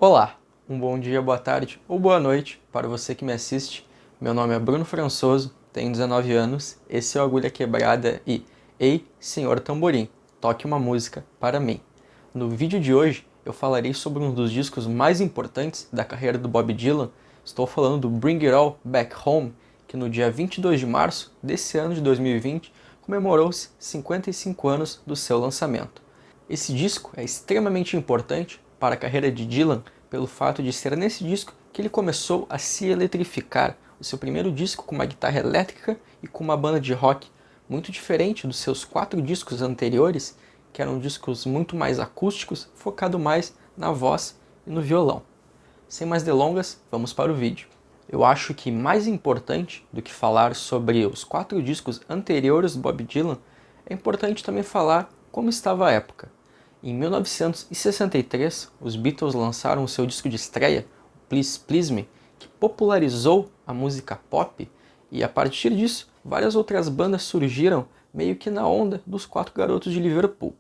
Olá, um bom dia, boa tarde ou boa noite para você que me assiste. Meu nome é Bruno Françoso, tenho 19 anos, esse é o Agulha Quebrada e Ei, Senhor Tamborim, toque uma música para mim. No vídeo de hoje eu falarei sobre um dos discos mais importantes da carreira do Bob Dylan. Estou falando do Bring It All Back Home, que no dia 22 de março desse ano de 2020 comemorou-se 55 anos do seu lançamento. Esse disco é extremamente importante para a carreira de Dylan pelo fato de ser nesse disco que ele começou a se eletrificar, o seu primeiro disco com uma guitarra elétrica e com uma banda de rock, muito diferente dos seus 4 discos anteriores, que eram discos muito mais acústicos, focado mais na voz e no violão. Sem mais delongas, vamos para o vídeo. Eu acho que mais importante do que falar sobre os 4 discos anteriores do Bob Dylan, é importante também falar como estava a época. Em 1963, os Beatles lançaram o seu disco de estreia, o Please Please Me, que popularizou a música pop, e a partir disso, várias outras bandas surgiram meio que na onda dos 4 garotos de Liverpool.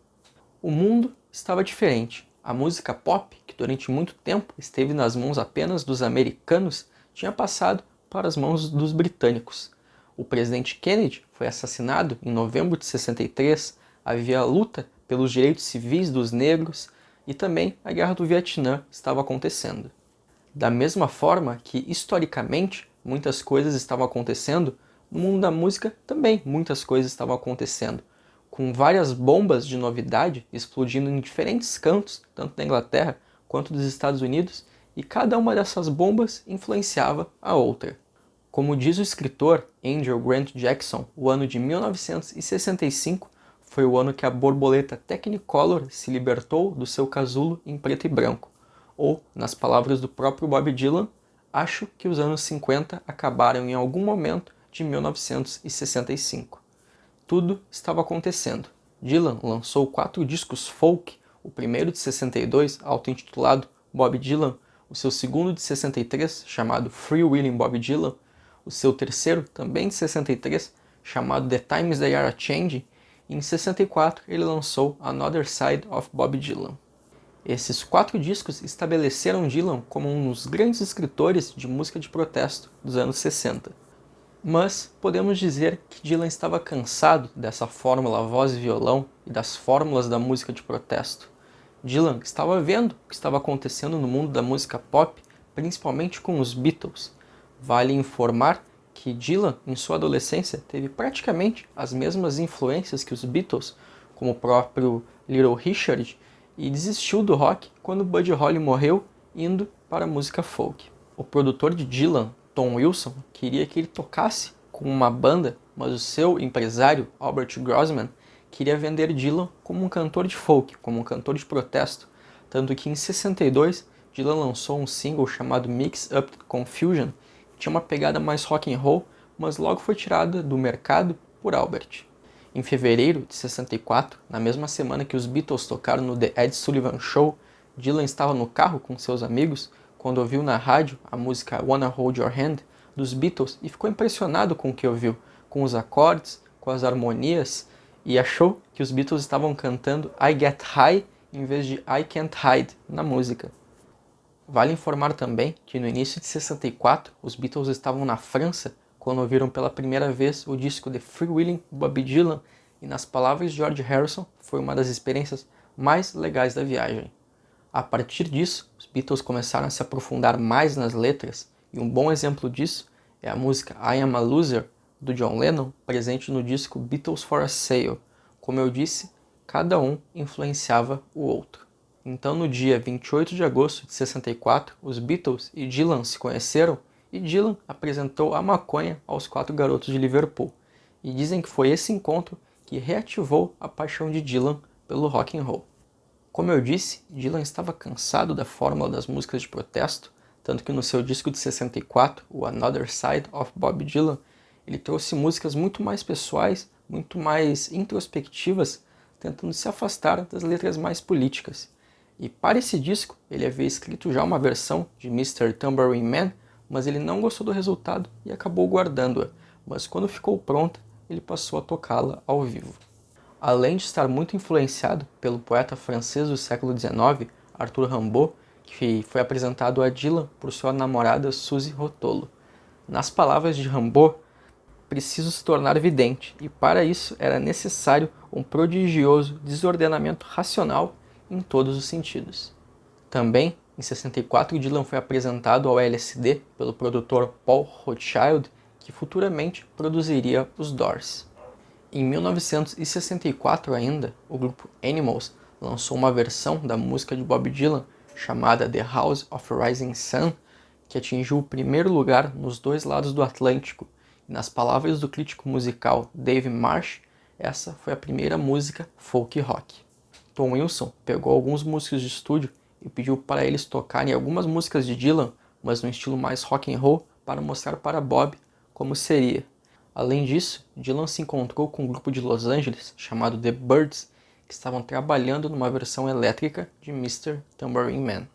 O mundo estava diferente. A música pop, que durante muito tempo esteve nas mãos apenas dos americanos, tinha passado para as mãos dos britânicos. O presidente Kennedy foi assassinado em novembro de 63, havia a luta pelos direitos civis dos negros e também a Guerra do Vietnã estava acontecendo. Da mesma forma que, historicamente, muitas coisas estavam acontecendo, no mundo da música também muitas coisas estavam acontecendo, com várias bombas de novidade explodindo em diferentes cantos, tanto da Inglaterra quanto dos Estados Unidos, e cada uma dessas bombas influenciava a outra. Como diz o escritor Andrew Grant Jackson, o ano de 1965 foi o ano que a borboleta Technicolor se libertou do seu casulo em preto e branco. Ou, nas palavras do próprio Bob Dylan, acho que os anos 50 acabaram em algum momento de 1965. Tudo estava acontecendo. Dylan lançou 4 discos folk, o primeiro de 62, auto-intitulado Bob Dylan, o seu segundo de 63, chamado Free Wheelin' Bob Dylan, o seu terceiro, também de 63, chamado The Times They Are A-Changin', e em 64 ele lançou Another Side of Bob Dylan. Esses 4 discos estabeleceram Dylan como um dos grandes escritores de música de protesto dos anos 60. Mas podemos dizer que Dylan estava cansado dessa fórmula voz e violão e das fórmulas da música de protesto. Dylan estava vendo o que estava acontecendo no mundo da música pop, principalmente com os Beatles. Vale informar que Dylan, em sua adolescência, teve praticamente as mesmas influências que os Beatles, como o próprio Little Richard, e desistiu do rock quando Buddy Holly morreu, indo para a música folk. O produtor de Dylan, Tom Wilson, queria que ele tocasse com uma banda, mas o seu empresário, Albert Grossman, queria vender Dylan como um cantor de folk, como um cantor de protesto, tanto que em 62 Dylan lançou um single chamado Mix Up Confusion, que tinha uma pegada mais rock and roll, mas logo foi tirada do mercado por Albert. Em fevereiro de 64, na mesma semana que os Beatles tocaram no The Ed Sullivan Show, Dylan estava no carro com seus amigos quando ouviu na rádio a música Wanna Hold Your Hand dos Beatles e ficou impressionado com o que ouviu, com os acordes, com as harmonias, e achou que os Beatles estavam cantando I Get High em vez de I Can't Hide na música. Vale informar também que no início de 64 os Beatles estavam na França quando ouviram pela primeira vez o disco The Free Wheelin' Bob Dylan, e nas palavras de George Harrison foi uma das experiências mais legais da viagem. A partir disso, os Beatles começaram a se aprofundar mais nas letras, e um bom exemplo disso é a música I Am a Loser, do John Lennon, presente no disco Beatles for a Sale. Como eu disse, cada um influenciava o outro. Então, no dia 28 de agosto de 64, os Beatles e Dylan se conheceram e Dylan apresentou a maconha aos 4 garotos de Liverpool. E dizem que foi esse encontro que reativou a paixão de Dylan pelo rock and roll. Como eu disse, Dylan estava cansado da fórmula das músicas de protesto, tanto que no seu disco de 64, o Another Side of Bob Dylan, ele trouxe músicas muito mais pessoais, muito mais introspectivas, tentando se afastar das letras mais políticas. E para esse disco, ele havia escrito já uma versão de Mr. Tambourine Man, mas ele não gostou do resultado e acabou guardando-a. Mas quando ficou pronta, ele passou a tocá-la ao vivo. Além de estar muito influenciado pelo poeta francês do século XIX, Arthur Rimbaud, que foi apresentado a Dylan por sua namorada Suzy Rotolo. Nas palavras de Rimbaud, preciso se tornar vidente, e para isso era necessário um prodigioso desordenamento racional em todos os sentidos. Também, em 64, Dylan foi apresentado ao LSD pelo produtor Paul Rothchild, que futuramente produziria os Doors. Em 1964 ainda, o grupo Animals lançou uma versão da música de Bob Dylan chamada The House of Rising Sun, que atingiu o primeiro lugar nos dois lados do Atlântico. E nas palavras do crítico musical Dave Marsh, essa foi a primeira música folk rock. Tom Wilson pegou alguns músicos de estúdio e pediu para eles tocarem algumas músicas de Dylan, mas no estilo mais rock and roll, para mostrar para Bob como seria. Além disso, Dylan se encontrou com um grupo de Los Angeles chamado The Byrds, que estavam trabalhando numa versão elétrica de Mr. Tambourine Man.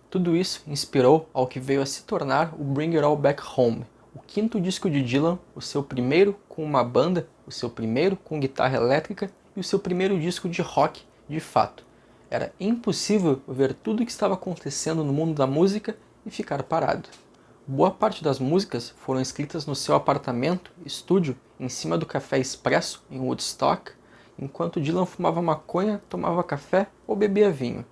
Tudo isso inspirou ao que veio a se tornar o Bring It All Back Home, o quinto disco de Dylan, o seu primeiro com uma banda, o seu primeiro com guitarra elétrica e o seu primeiro disco de rock de fato. Era impossível ver tudo o que estava acontecendo no mundo da música e ficar parado. Boa parte das músicas foram escritas no seu apartamento, estúdio, em cima do café expresso em Woodstock, enquanto Dylan fumava maconha, tomava café ou bebia vinho.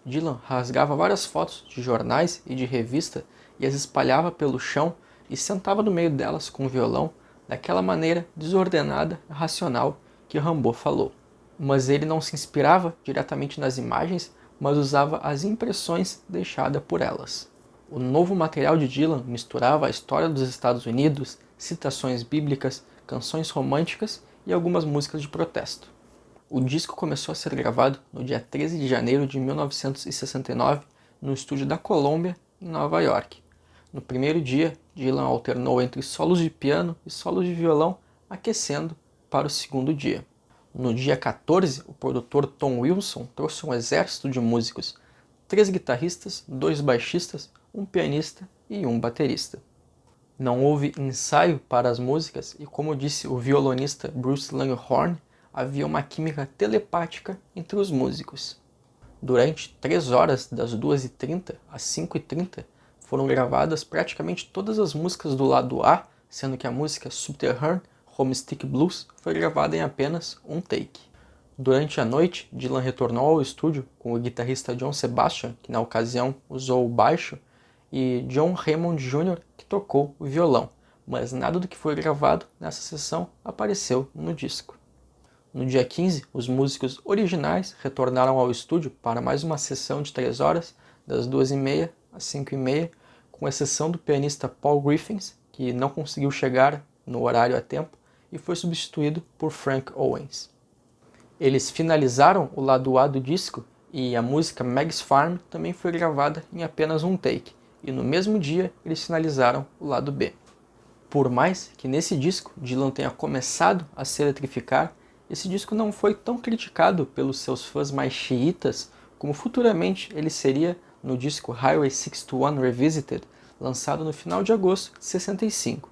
Dylan rasgava várias fotos de jornais e de revista e as espalhava pelo chão e sentava no meio delas com o violão, daquela maneira desordenada e racional que Rimbaud falou. Mas ele não se inspirava diretamente nas imagens, mas usava as impressões deixadas por elas. O novo material de Dylan misturava a história dos Estados Unidos, citações bíblicas, canções românticas e algumas músicas de protesto. O disco começou a ser gravado no dia 13 de janeiro de 1969 no estúdio da Columbia, em Nova York. No primeiro dia, Dylan alternou entre solos de piano e solos de violão, aquecendo para o segundo dia. No dia 14, o produtor Tom Wilson trouxe um exército de músicos, 3 guitarristas, 2 baixistas, um pianista e um baterista. Não houve ensaio para as músicas e, como disse o violonista Bruce Langhorne, havia uma química telepática entre os músicos. Durante 3 horas, das 2h30 às 5h30, foram gravadas praticamente todas as músicas do lado A, sendo que a música Subterranean Homesick Blues foi gravada em apenas um take. Durante a noite, Dylan retornou ao estúdio com o guitarrista John Sebastian, que na ocasião usou o baixo, e John Hammond Jr., que tocou o violão, mas nada do que foi gravado nessa sessão apareceu no disco. No dia 15, os músicos originais retornaram ao estúdio para mais uma sessão de 3 horas, das 2h30 às 5h30, com exceção do pianista Paul Griffiths, que não conseguiu chegar no horário a tempo e foi substituído por Frank Owens. Eles finalizaram o lado A do disco e a música Meg's Farm também foi gravada em apenas um take, e no mesmo dia eles finalizaram o lado B. Por mais que nesse disco Dylan tenha começado a se eletrificar, esse disco não foi tão criticado pelos seus fãs mais xiitas como futuramente ele seria no disco Highway 61 Revisited, lançado no final de agosto de 65.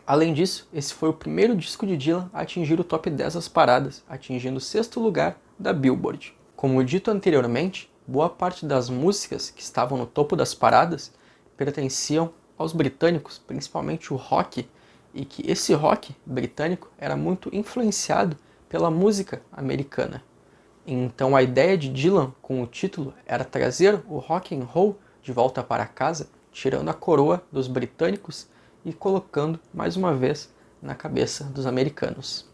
Além disso, esse foi o primeiro disco de Dylan a atingir o top 10 das paradas, atingindo o 6º lugar da Billboard. Como dito anteriormente, boa parte das músicas que estavam no topo das paradas pertenciam aos britânicos, principalmente o rock, e que esse rock britânico era muito influenciado pela música americana. Então a ideia de Dylan com o título era trazer o rock and roll de volta para casa, tirando a coroa dos britânicos e colocando mais uma vez na cabeça dos americanos.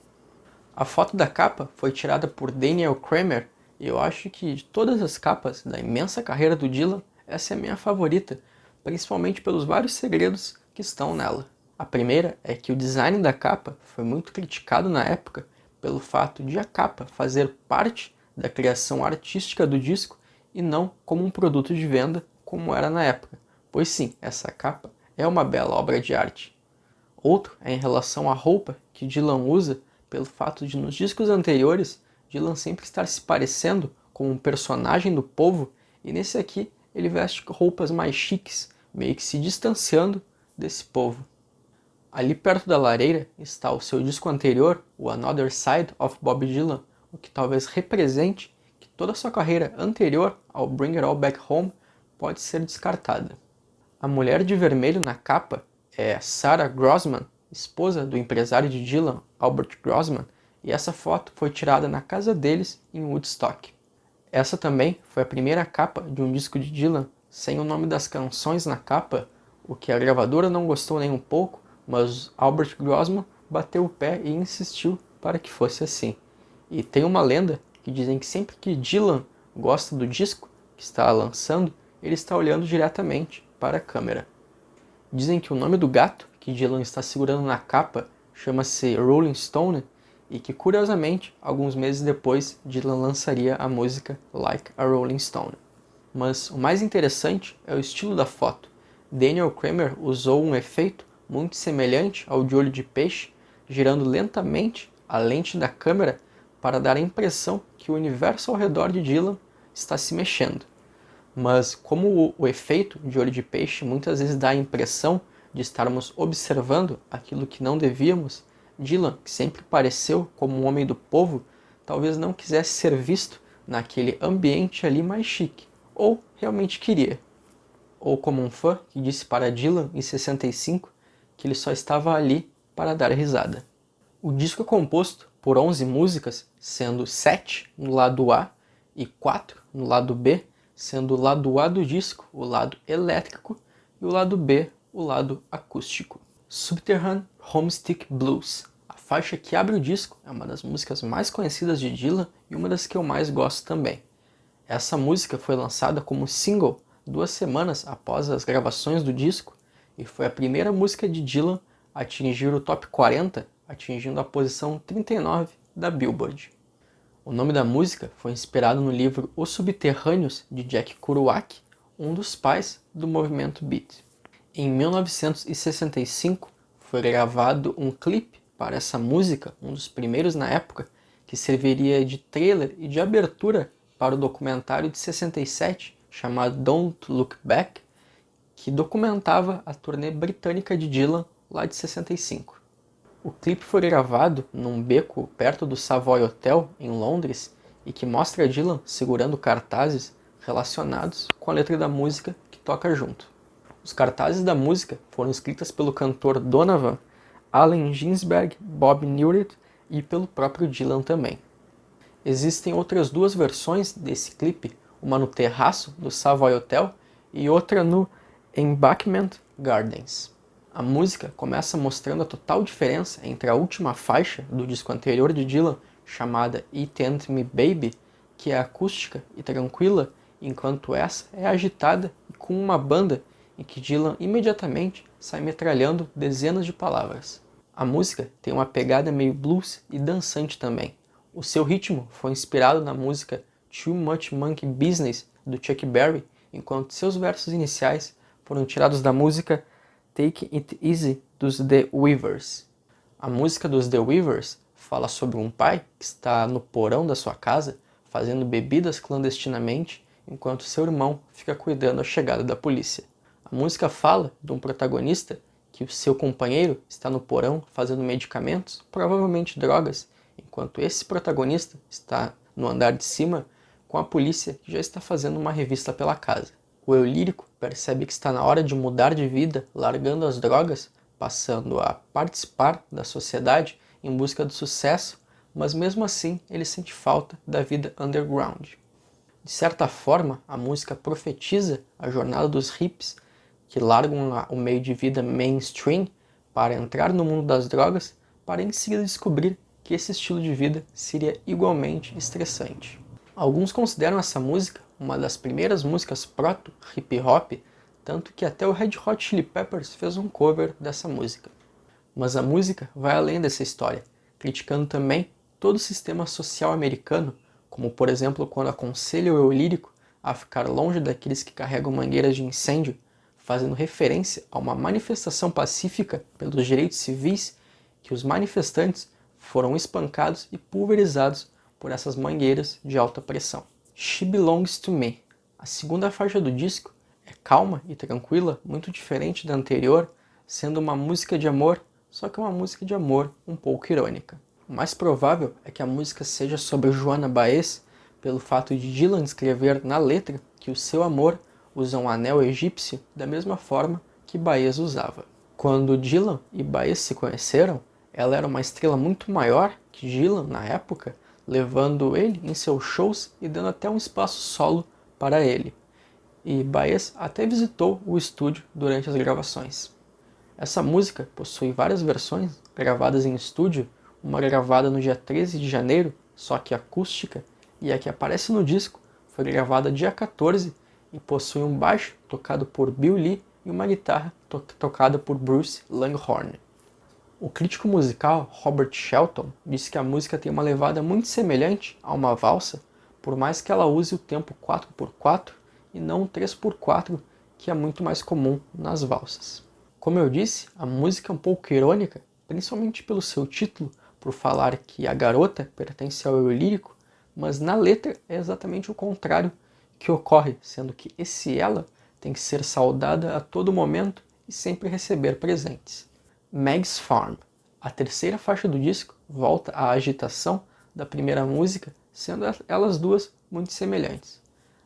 A foto da capa foi tirada por Daniel Kramer e eu acho que de todas as capas da imensa carreira do Dylan, essa é a minha favorita, principalmente pelos vários segredos que estão nela. A primeira é que o design da capa foi muito criticado na época pelo fato de a capa fazer parte da criação artística do disco e não como um produto de venda como era na época, pois sim, essa capa é uma bela obra de arte. Outro é em relação à roupa que Dylan usa, pelo fato de nos discos anteriores Dylan sempre estar se parecendo com um personagem do povo, e nesse aqui ele veste roupas mais chiques, meio que se distanciando desse povo. Ali perto da lareira está o seu disco anterior, o Another Side of Bob Dylan, o que talvez represente que toda a sua carreira anterior ao Bring It All Back Home pode ser descartada. A mulher de vermelho na capa é Sarah Grossman, esposa do empresário de Dylan, Albert Grossman, e essa foto foi tirada na casa deles em Woodstock. Essa também foi a primeira capa de um disco de Dylan sem o nome das canções na capa, o que a gravadora não gostou nem um pouco, mas Albert Grossman bateu o pé e insistiu para que fosse assim. E tem uma lenda que dizem que sempre que Dylan gosta do disco que está lançando, ele está olhando diretamente para a câmera. Dizem que o nome do gato que Dylan está segurando na capa chama-se Rolling Stone e que, curiosamente, alguns meses depois, Dylan lançaria a música Like a Rolling Stone. Mas o mais interessante é o estilo da foto. Daniel Kramer usou um efeito muito semelhante ao de olho de peixe, girando lentamente a lente da câmera para dar a impressão que o universo ao redor de Dylan está se mexendo. Mas como o efeito de olho de peixe muitas vezes dá a impressão de estarmos observando aquilo que não devíamos, Dylan, que sempre pareceu como um homem do povo, talvez não quisesse ser visto naquele ambiente ali mais chique, ou realmente queria. Ou como um fã que disse para Dylan em 65 que ele só estava ali para dar risada. O disco é composto por 11 músicas, sendo 7 no lado A e 4 no lado B, sendo o lado A do disco o lado elétrico e o lado B o lado acústico. Subterranean Homesick Blues. A faixa que abre o disco é uma das músicas mais conhecidas de Dylan e uma das que eu mais gosto também. Essa música foi lançada como single 2 semanas após as gravações do disco e foi a primeira música de Dylan a atingir o top 40, atingindo a posição 39 da Billboard. O nome da música foi inspirado no livro Os Subterrâneos, de Jack Kerouac, um dos pais do movimento beat. Em 1965, foi gravado um clipe para essa música, um dos primeiros na época, que serviria de trailer e de abertura para o documentário de 67, chamado Don't Look Back, que documentava a turnê britânica de Dylan lá de 65. O clipe foi gravado num beco perto do Savoy Hotel, em Londres, e que mostra Dylan segurando cartazes relacionados com a letra da música que toca junto. Os cartazes da música foram escritos pelo cantor Donovan, Allen Ginsberg, Bob Newhart e pelo próprio Dylan também. Existem outras 2 versões desse clipe, uma no terraço do Savoy Hotel e outra no Embankment Gardens. A música começa mostrando a total diferença entre a última faixa do disco anterior de Dylan, chamada It Ain't Me Baby, que é acústica e tranquila, enquanto essa é agitada e com uma banda em que Dylan imediatamente sai metralhando dezenas de palavras. A música tem uma pegada meio blues e dançante também. O seu ritmo foi inspirado na música Too Much Monkey Business, do Chuck Berry, enquanto seus versos iniciais foram tirados da música Take It Easy, dos The Weavers. A música dos The Weavers fala sobre um pai que está no porão da sua casa fazendo bebidas clandestinamente enquanto seu irmão fica cuidando da chegada da polícia. A música fala de um protagonista que o seu companheiro está no porão fazendo medicamentos, provavelmente drogas, enquanto esse protagonista está no andar de cima com a polícia que já está fazendo uma revista pela casa. O eu lírico percebe que está na hora de mudar de vida, largando as drogas, passando a participar da sociedade em busca do sucesso, mas mesmo assim ele sente falta da vida underground. De certa forma, a música profetiza a jornada dos hippies que largam o meio de vida mainstream para entrar no mundo das drogas, para em seguida descobrir que esse estilo de vida seria igualmente estressante. Alguns consideram essa música uma das primeiras músicas proto-hip hop, tanto que até o Red Hot Chili Peppers fez um cover dessa música. Mas a música vai além dessa história, criticando também todo o sistema social americano, como por exemplo quando aconselha o eu lírico a ficar longe daqueles que carregam mangueiras de incêndio, fazendo referência a uma manifestação pacífica pelos direitos civis que os manifestantes foram espancados e pulverizados por essas mangueiras de alta pressão. She Belongs to Me. A segunda faixa do disco é calma e tranquila, muito diferente da anterior, sendo uma música de amor, só que uma música de amor um pouco irônica. O mais provável é que a música seja sobre Joanna Baez, pelo fato de Dylan escrever na letra que o seu amor usa um anel egípcio da mesma forma que Baez usava. Quando Dylan e Baez se conheceram, ela era uma estrela muito maior que Dylan na época, levando ele em seus shows e dando até um espaço solo para ele. E Baez até visitou o estúdio durante as gravações. Essa música possui várias versões gravadas em estúdio, uma gravada no dia 13 de janeiro, só que acústica, e a que aparece no disco foi gravada dia 14 e possui um baixo tocado por Bill Lee e uma guitarra tocada por Bruce Langhorne. O crítico musical Robert Shelton disse que a música tem uma levada muito semelhante a uma valsa, por mais que ela use o tempo 4/4 e não o 3/4, que é muito mais comum nas valsas. Como eu disse, a música é um pouco irônica, principalmente pelo seu título, por falar que a garota pertence ao eu lírico, mas na letra é exatamente o contrário que ocorre, sendo que esse ela tem que ser saudada a todo momento e sempre receber presentes. Meg's Farm. A terceira faixa do disco volta à agitação da primeira música, sendo elas duas muito semelhantes.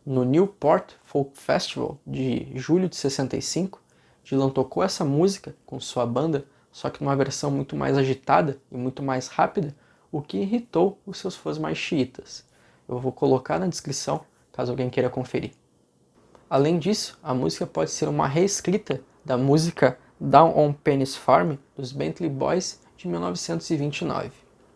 No Newport Folk Festival de julho de 65, Dylan tocou essa música com sua banda, só que numa versão muito mais agitada e muito mais rápida, o que irritou os seus fãs mais xiitas. Eu vou colocar na descrição, caso alguém queira conferir. Além disso, a música pode ser uma reescrita da música Down on Penny's Farm, dos Bentley Boys, de 1929.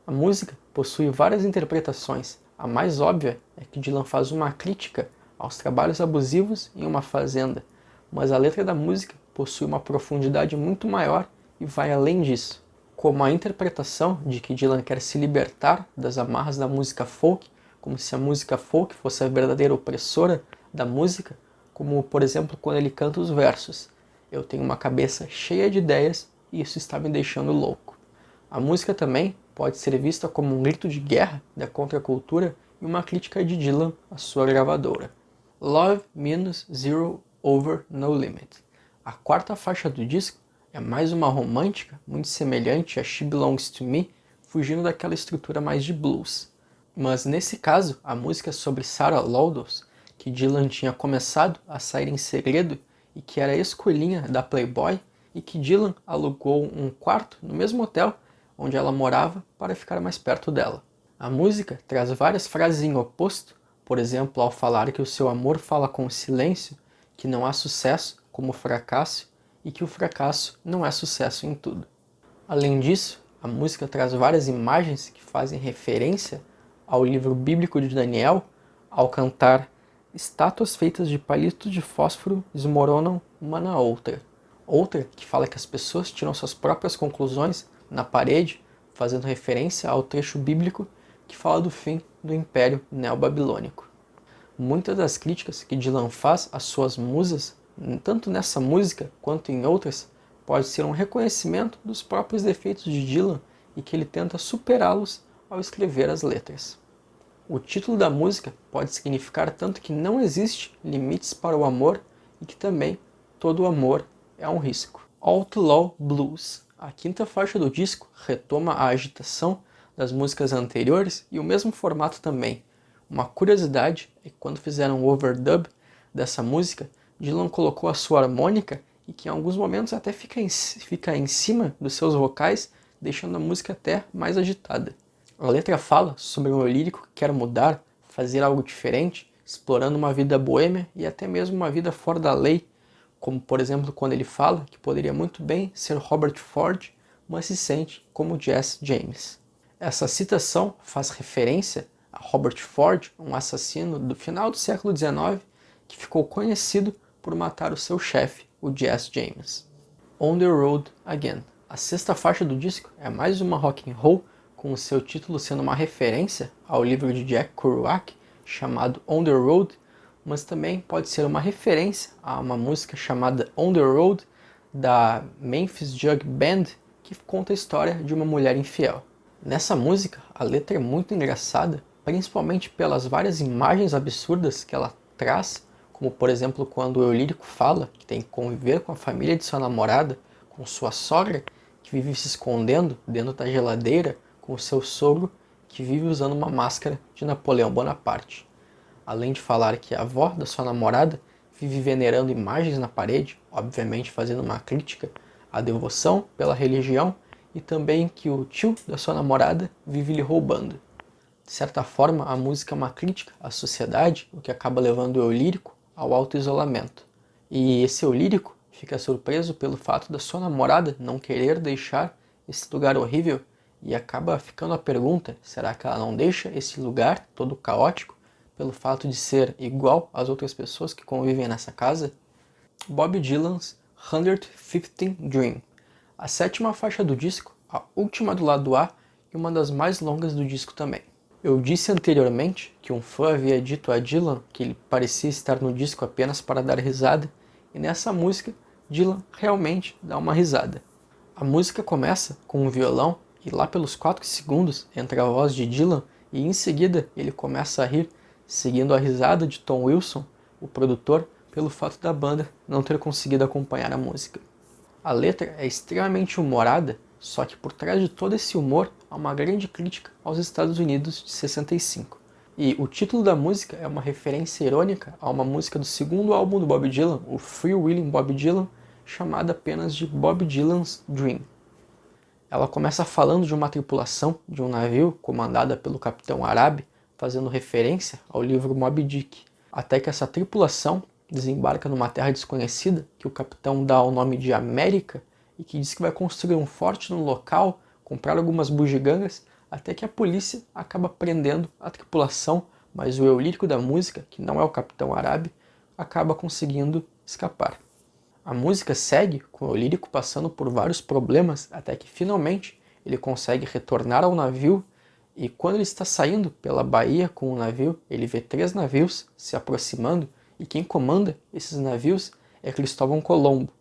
A música possui várias interpretações. A mais óbvia é que Dylan faz uma crítica aos trabalhos abusivos em uma fazenda, mas a letra da música possui uma profundidade muito maior e vai além disso, como a interpretação de que Dylan quer se libertar das amarras da música folk, como se a música folk fosse a verdadeira opressora da música, como por exemplo quando ele canta os versos: "Eu tenho uma cabeça cheia de ideias e isso está me deixando louco". A música também pode ser vista como um grito de guerra da contracultura e uma crítica de Dylan à sua gravadora. Love Means Zero Over No Limit. A quarta faixa do disco é mais uma romântica, muito semelhante a She Belongs to Me, fugindo daquela estrutura mais de blues. Mas nesse caso, a música é sobre Sarah Lourdes, que Dylan tinha começado a sair em segredo e que era escolinha da Playboy, e que Dylan alugou um quarto no mesmo hotel onde ela morava para ficar mais perto dela. A música traz várias frases em oposto, por exemplo, ao falar que o seu amor fala com o silêncio, que não há sucesso como fracasso e que o fracasso não é sucesso em tudo. Além disso, a música traz várias imagens que fazem referência ao livro bíblico de Daniel, ao cantar "Estátuas feitas de palitos de fósforo desmoronam uma na outra". Outra que fala que as pessoas tiram suas próprias conclusões na parede, fazendo referência ao trecho bíblico que fala do fim do Império Neobabilônico. Muitas das críticas que Dylan faz às suas musas, tanto nessa música quanto em outras, pode ser um reconhecimento dos próprios defeitos de Dylan e que ele tenta superá-los ao escrever as letras. O título da música pode significar tanto que não existe limites para o amor e que também todo amor é um risco. Outlaw Blues. A quinta faixa do disco retoma a agitação das músicas anteriores e o mesmo formato também. Uma curiosidade é que quando fizeram o overdub dessa música, Dylan colocou a sua harmônica e que em alguns momentos até fica em cima dos seus vocais, deixando a música até mais agitada. A letra fala sobre um eu lírico que quer mudar, fazer algo diferente, explorando uma vida boêmia e até mesmo uma vida fora da lei, como por exemplo quando ele fala que poderia muito bem ser Robert Ford, mas se sente como Jesse James. Essa citação faz referência a Robert Ford, um assassino do final do século XIX que ficou conhecido por matar o seu chefe, o Jesse James. On the Road Again. A sexta faixa do disco é mais uma rock and roll, com o seu título sendo uma referência ao livro de Jack Kerouac chamado On the Road, mas também pode ser uma referência a uma música chamada On the Road da Memphis Jug Band, que conta a história de uma mulher infiel. Nessa música, a letra é muito engraçada, principalmente pelas várias imagens absurdas que ela traz, como por exemplo quando o eu lírico fala que tem que conviver com a família de sua namorada, com sua sogra, que vive se escondendo dentro da geladeira, com o seu sogro, que vive usando uma máscara de Napoleão Bonaparte. Além de falar que a avó da sua namorada vive venerando imagens na parede, obviamente fazendo uma crítica à devoção pela religião, e também que o tio da sua namorada vive lhe roubando. De certa forma, a música é uma crítica à sociedade, o que acaba levando o eu lírico ao auto-isolamento. E esse eu lírico fica surpreso pelo fato da sua namorada não querer deixar esse lugar horrível e acaba ficando a pergunta, será que ela não deixa esse lugar todo caótico pelo fato de ser igual às outras pessoas que convivem nessa casa? Bob Dylan's 115th Dream, a sétima faixa do disco, a última do lado A e uma das mais longas do disco também. Eu disse anteriormente que um fã havia dito a Dylan que ele parecia estar no disco apenas para dar risada, e nessa música, Dylan realmente dá uma risada. A música começa com um violão e lá pelos 4 segundos entra a voz de Dylan e em seguida ele começa a rir, seguindo a risada de Tom Wilson, o produtor, pelo fato da banda não ter conseguido acompanhar a música. A letra é extremamente humorada, só que por trás de todo esse humor há uma grande crítica aos Estados Unidos de 65. E o título da música é uma referência irônica a uma música do segundo álbum do Bob Dylan, o Free Willing Bob Dylan, chamada apenas de Bob Dylan's Dream. Ela começa falando de uma tripulação de um navio comandada pelo Capitão Arabe, fazendo referência ao livro Moby Dick, até que essa tripulação desembarca numa terra desconhecida, que o capitão dá o nome de América, e que diz que vai construir um forte no local, comprar algumas bugigangas, até que a polícia acaba prendendo a tripulação, mas o eu lírico da música, que não é o Capitão Arabe, acaba conseguindo escapar. A música segue com o eu lírico passando por vários problemas, até que finalmente ele consegue retornar ao navio, e quando ele está saindo pela baía com o navio, ele vê 3 navios se aproximando, e quem comanda esses navios é Cristóvão Colombo,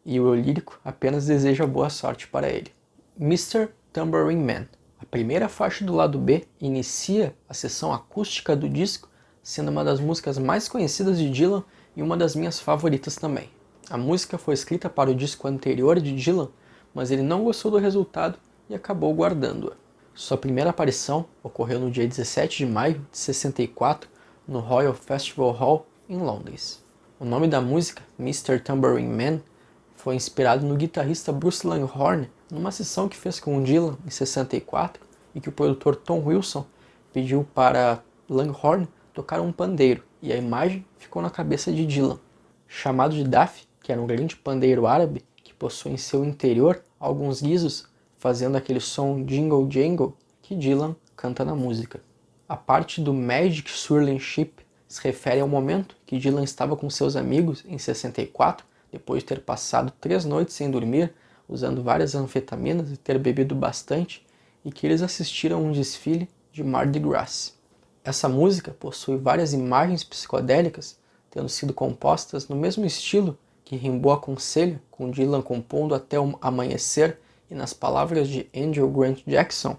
e o eu lírico apenas deseja boa sorte para ele. Mr. Tambourine Man, a primeira faixa do lado B, inicia a seção acústica do disco, sendo uma das músicas mais conhecidas de Dylan e uma das minhas favoritas também. A música foi escrita para o disco anterior de Dylan, mas ele não gostou do resultado e acabou guardando-a. Sua primeira aparição ocorreu no dia 17 de maio de 64, no Royal Festival Hall, em Londres. O nome da música, Mr. Tambourine Man, foi inspirado no guitarrista Bruce Langhorne, numa sessão que fez com Dylan em 64 e que o produtor Tom Wilson pediu para Langhorne tocar um pandeiro, e a imagem ficou na cabeça de Dylan. Chamado de Daf, que era um grande pandeiro árabe que possui em seu interior alguns guizos, fazendo aquele som jingle jangle que Dylan canta na música. A parte do Magic Swirling Ship se refere ao momento que Dylan estava com seus amigos em 64, depois de ter passado 3 noites sem dormir, usando várias anfetaminas e ter bebido bastante, e que eles assistiram a um desfile de Mardi Gras. Essa música possui várias imagens psicodélicas, tendo sido compostas no mesmo estilo que Rimbaud aconselha, com Dylan compondo até o amanhecer, e nas palavras de Andrew Grant Jackson,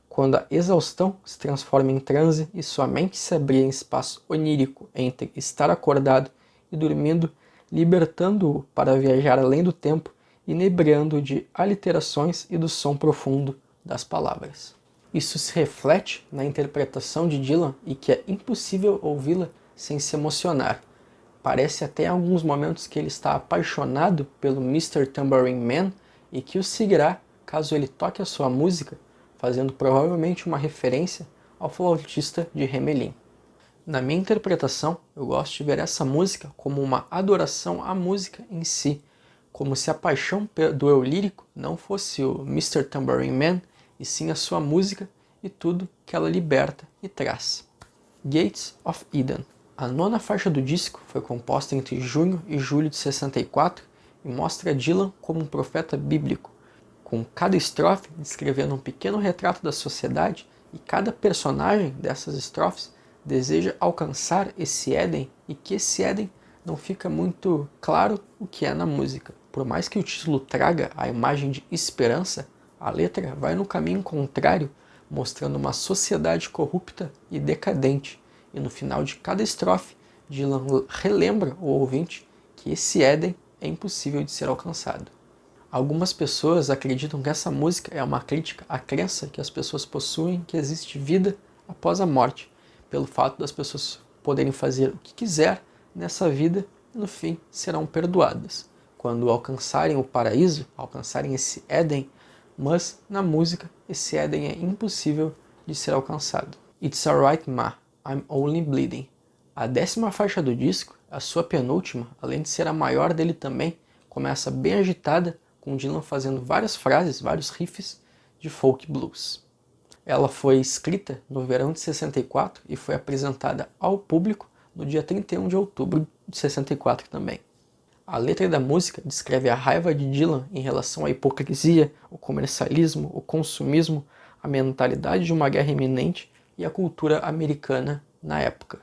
quando a exaustão se transforma em transe e sua mente se abria em espaço onírico entre estar acordado e dormindo, libertando-o para viajar além do tempo, inebriando-o de aliterações e do som profundo das palavras. Isso se reflete na interpretação de Dylan e que é impossível ouvi-la sem se emocionar. Parece até em alguns momentos que ele está apaixonado pelo Mr. Tambourine Man e que o seguirá caso ele toque a sua música, fazendo provavelmente uma referência ao flautista de Hamelin. Na minha interpretação, eu gosto de ver essa música como uma adoração à música em si, como se a paixão do eu lírico não fosse o Mr. Tambourine Man, e sim a sua música e tudo que ela liberta e traz. Gates of Eden. A 9ª faixa do disco foi composta entre junho e julho de 64 e mostra Dylan como um profeta bíblico, com cada estrofe descrevendo um pequeno retrato da sociedade, e cada personagem dessas estrofes deseja alcançar esse Éden, e que esse Éden não fica muito claro o que é na música. Por mais que o título traga a imagem de esperança, a letra vai no caminho contrário, mostrando uma sociedade corrupta e decadente, e no final de cada estrofe, Dylan relembra o ouvinte que esse Éden é impossível de ser alcançado. Algumas pessoas acreditam que essa música é uma crítica à crença que as pessoas possuem que existe vida após a morte, pelo fato das pessoas poderem fazer o que quiser nessa vida no fim serão perdoadas, quando alcançarem o paraíso, alcançarem esse Éden, mas na música esse Éden é impossível de ser alcançado. It's alright ma, I'm only bleeding. A 10ª faixa do disco, a sua penúltima, além de ser a maior dele também, começa bem agitada, com Dylan fazendo várias frases, vários riffs de folk blues. Ela foi escrita no verão de 64 e foi apresentada ao público no dia 31 de outubro de 64 também. A letra da música descreve a raiva de Dylan em relação à hipocrisia, o comercialismo, o consumismo, a mentalidade de uma guerra iminente e a cultura americana na época.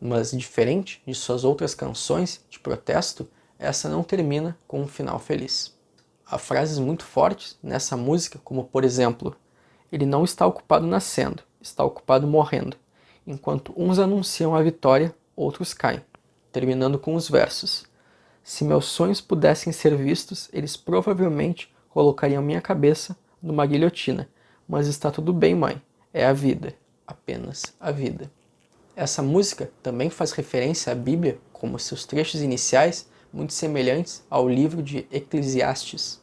Mas, diferente de suas outras canções de protesto, essa não termina com um final feliz. Há frases muito fortes nessa música, como por exemplo: ele não está ocupado nascendo, está ocupado morrendo. Enquanto uns anunciam a vitória, outros caem. Terminando com os versos: se meus sonhos pudessem ser vistos, eles provavelmente colocariam minha cabeça numa guilhotina. Mas está tudo bem, mãe. É a vida. Apenas a vida. Essa música também faz referência à Bíblia, como seus trechos iniciais, muito semelhantes ao livro de Eclesiastes.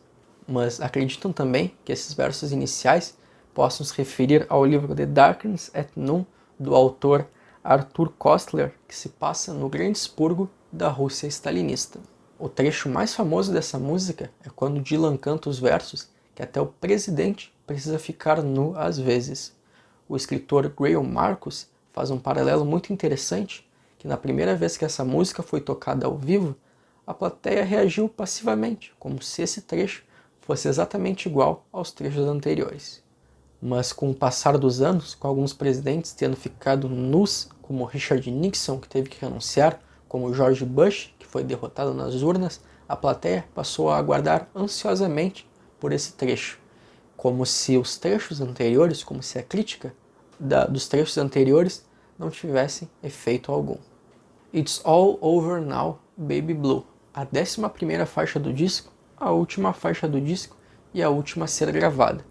Mas acreditam também que esses versos iniciais possam se referir ao livro The Darkness at Noon, do autor Arthur Koestler, que se passa no grande expurgo da Rússia stalinista. O trecho mais famoso dessa música é quando Dylan canta os versos que até o presidente precisa ficar nu às vezes. O escritor Greil Marcus faz um paralelo muito interessante, que na primeira vez que essa música foi tocada ao vivo, a plateia reagiu passivamente, como se esse trecho fosse exatamente igual aos trechos anteriores. Mas com o passar dos anos, com alguns presidentes tendo ficado nus, como Richard Nixon, que teve que renunciar, como George Bush, que foi derrotado nas urnas, a plateia passou a aguardar ansiosamente por esse trecho, como se os trechos anteriores, como se a crítica dos trechos anteriores não tivessem efeito algum. It's All Over Now, Baby Blue, a 11ª faixa do disco, a última faixa do disco e a última a ser gravada.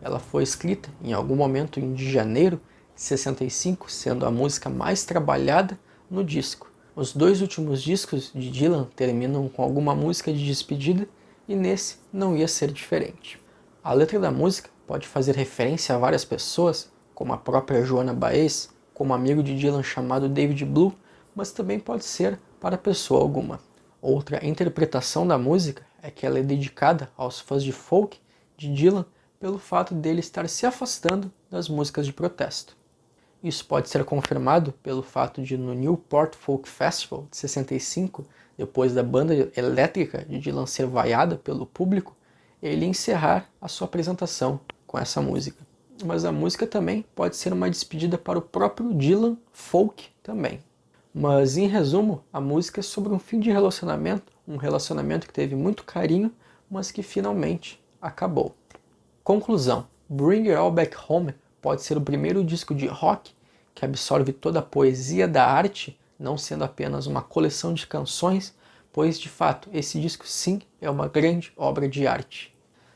Ela foi escrita em algum momento de janeiro de 65, sendo a música mais trabalhada no disco. Os 2 últimos discos de Dylan terminam com alguma música de despedida e nesse não ia ser diferente. A letra da música pode fazer referência a várias pessoas, como a própria Joanna Baez, como um amigo de Dylan chamado David Blue, mas também pode ser para pessoa alguma. Outra interpretação da música é que ela é dedicada aos fãs de folk de Dylan pelo fato dele estar se afastando das músicas de protesto. Isso pode ser confirmado pelo fato de, no Newport Folk Festival de 65, depois da banda elétrica de Dylan ser vaiada pelo público, ele encerrar a sua apresentação com essa música. Mas a música também pode ser uma despedida para o próprio Dylan folk também. Mas, em resumo, a música é sobre um fim de relacionamento, um relacionamento que teve muito carinho, mas que finalmente acabou. Conclusão: Bring It All Back Home pode ser o primeiro disco de rock que absorve toda a poesia da arte, não sendo apenas uma coleção de canções, pois, de fato, esse disco sim é uma grande obra de arte.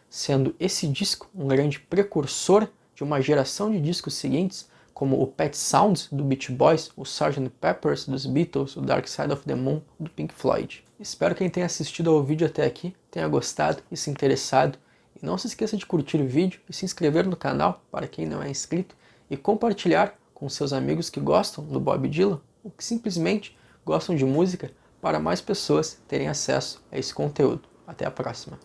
Sendo esse disco um grande precursor de uma geração de discos seguintes, como o Pet Sounds do Beach Boys, o Sgt. Pepper's dos Beatles, o Dark Side of the Moon do Pink Floyd. Espero que quem tenha assistido ao vídeo até aqui tenha gostado e se interessado. E não se esqueça de curtir o vídeo e se inscrever no canal para quem não é inscrito e compartilhar com seus amigos que gostam do Bob Dylan ou que simplesmente gostam de música para mais pessoas terem acesso a esse conteúdo. Até a próxima!